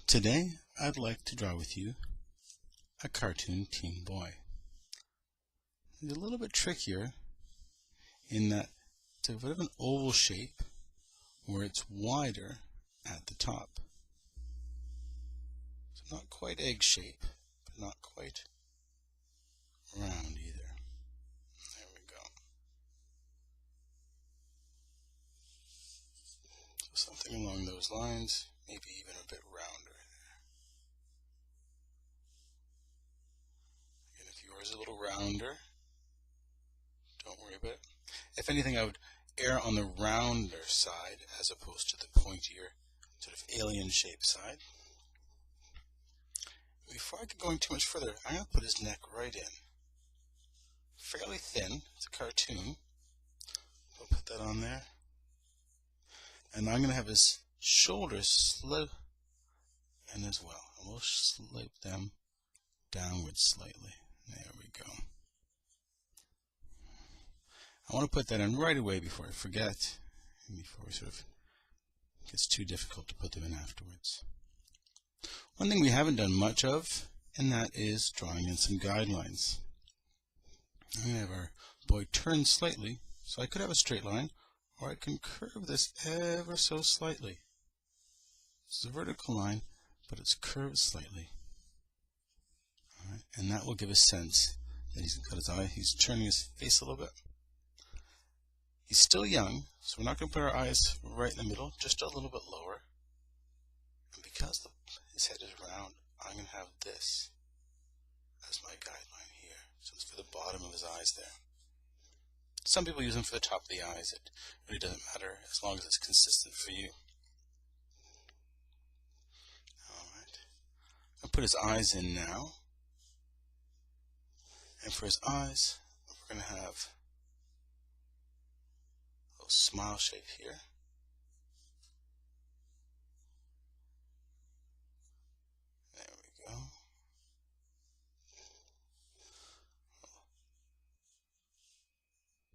Today, I'd like to draw with you a cartoon teen boy. It's a little bit trickier in that it's a bit of an oval shape where it's wider at the top. So not quite egg shape, but not quite round either. There we go. So something along those lines, maybe even a bit rounder. Again, if yours is a little rounder, don't worry about it. If anything, I would err on the rounder side as opposed to the pointier, sort of alien-shaped side. Before I get going too much further, I'm going to put his neck right in. Fairly thin, it's a cartoon. I'll put that on there. And I'm going to have his shoulders slope in as well. And we'll slope them downwards slightly. There we go. I want to put that in right away before I forget, and before it sort of gets too difficult to put them in afterwards. One thing we haven't done much of, and that is drawing in some guidelines. I'm going to have our boy turn slightly, so I could have a straight line, or I can curve this ever so slightly. This is a vertical line, but it's curved slightly. All right, and that will give a sense that he's got his eye, he's turning his face a little bit. He's still young, so we're not going to put our eyes right in the middle, just a little bit lower. And because his head is round, I'm going to have this as my guideline here. So it's for the bottom of his eyes there. Some people use them for the top of the eyes. It really doesn't matter as long as it's consistent for you. Alright. I'll put his eyes in now. And for his eyes, we're going to have smile shape here. There we go.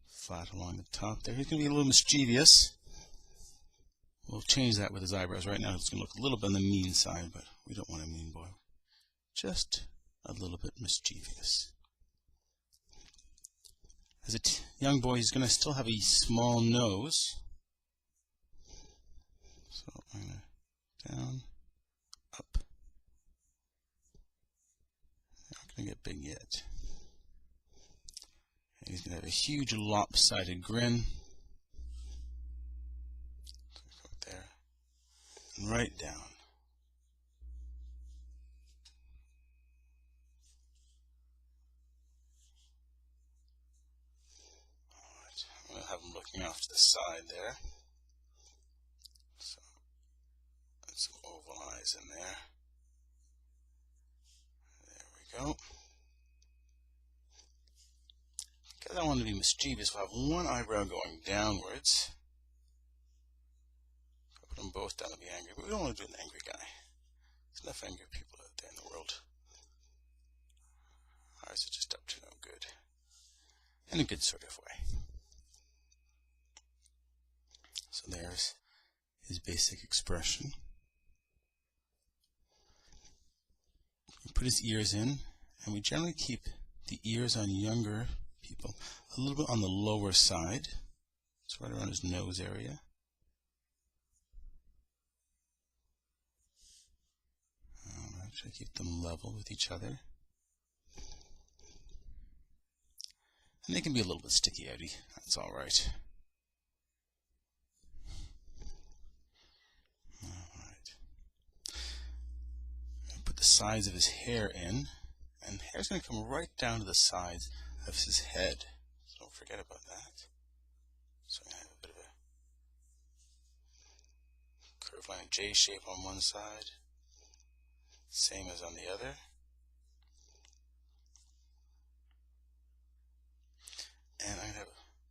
Flat along the top there. He's going to be a little mischievous. We'll change that with his eyebrows. Right now it's going to look a little bit on the mean side, but we don't want a mean boy. Just a little bit mischievous. As a young boy, he's going to still have a small nose. So I'm going to down, up. They're not going to get big yet. And he's going to have a huge lopsided grin. So up there and right down. I'm going to have him looking off to the side there. So, and some oval eyes in there. There we go. Because I want to be mischievous, we'll have one eyebrow going downwards. If I put them both down, I'll be angry. But we don't want to do an angry guy. There's enough angry people out there in the world. Ours are just up to no good. In a good sort of way. So there's his basic expression. We put his ears in, and we generally keep the ears on younger people a little bit on the lower side. It's right around his nose area. Try to keep them level with each other. And they can be a little bit sticky-outy. That's all right. Put the sides of his hair in, and the hair's going to come right down to the sides of his head. So don't forget about that. So I'm going to have a bit of a curved line, J shape on one side, same as on the other. And I'm going to have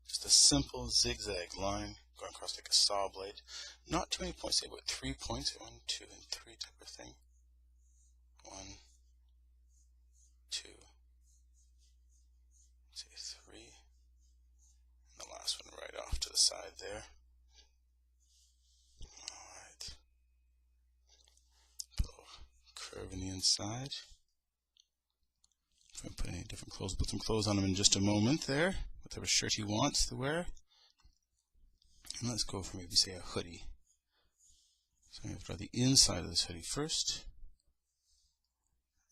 just a simple zigzag line going across like a saw blade. Not too many points, say about 3 points, 1, 2, and 3 type of thing. 1, 2, say 3, and the last one right off to the side there. Alright. Put a little inside. If I put any different clothes, put some clothes on him in just a moment there, whatever shirt he wants to wear. And let's go for maybe say a hoodie. So I'm going to draw the inside of this hoodie first,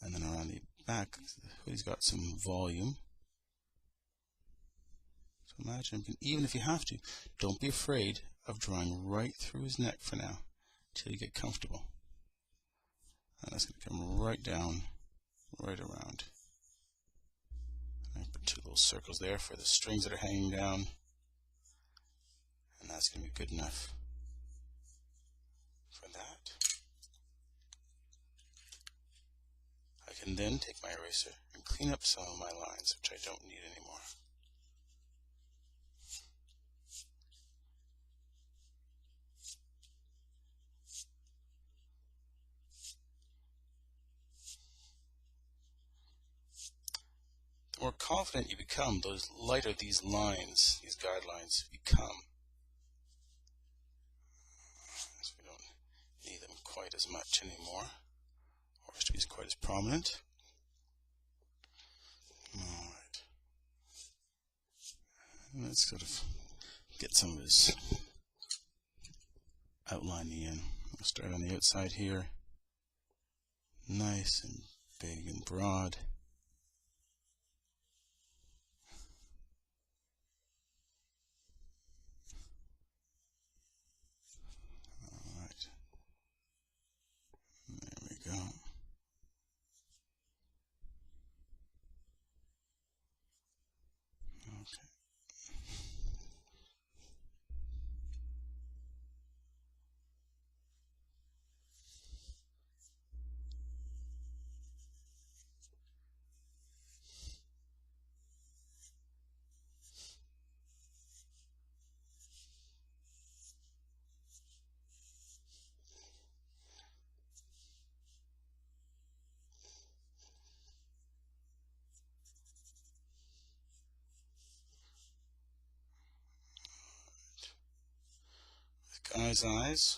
and then around the back. The hoodie's got some volume. So imagine, even if you have to, don't be afraid of drawing right through his neck for now, until you get comfortable. And that's going to come right down, right around. And I put two little circles there for the strings that are hanging down, and that's going to be good enough for that. I can then take my eraser and clean up some of my lines, which I don't need anymore. The more confident you become, those lighter these lines, these guidelines become. So we don't need them quite as much anymore, or to be quite as prominent. Alright. Let's sort of get some of his outlining in. We'll start on the outside here. Nice and big and broad. Alright. There we go. Okay. Guy's eyes.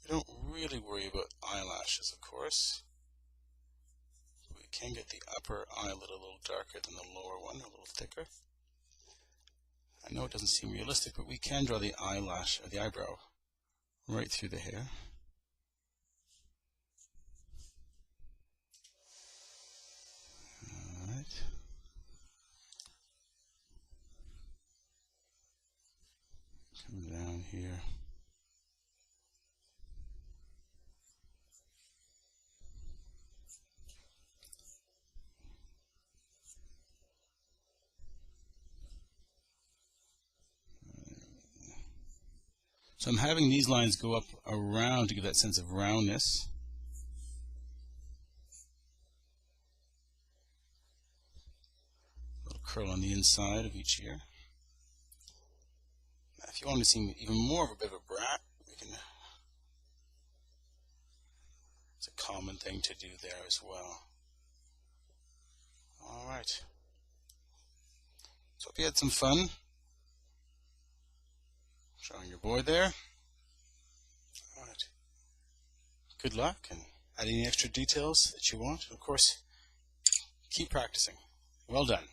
We don't really worry about eyelashes, of course. We can get the upper eyelid a little darker than the lower one, a little thicker. I know it doesn't seem realistic, but we can draw the eyelash or the eyebrow right through the hair. Alright. Come down here. So I'm having these lines go up around to give that sense of roundness. A little curl on the inside of each ear. Now, if you want to see even more of a bit of a brat, we can. It's a common thing to do there as well. Alright. So hope you had some fun showing your boy there. Alright. Good luck, and add any extra details that you want. And of course, keep practicing. Well done.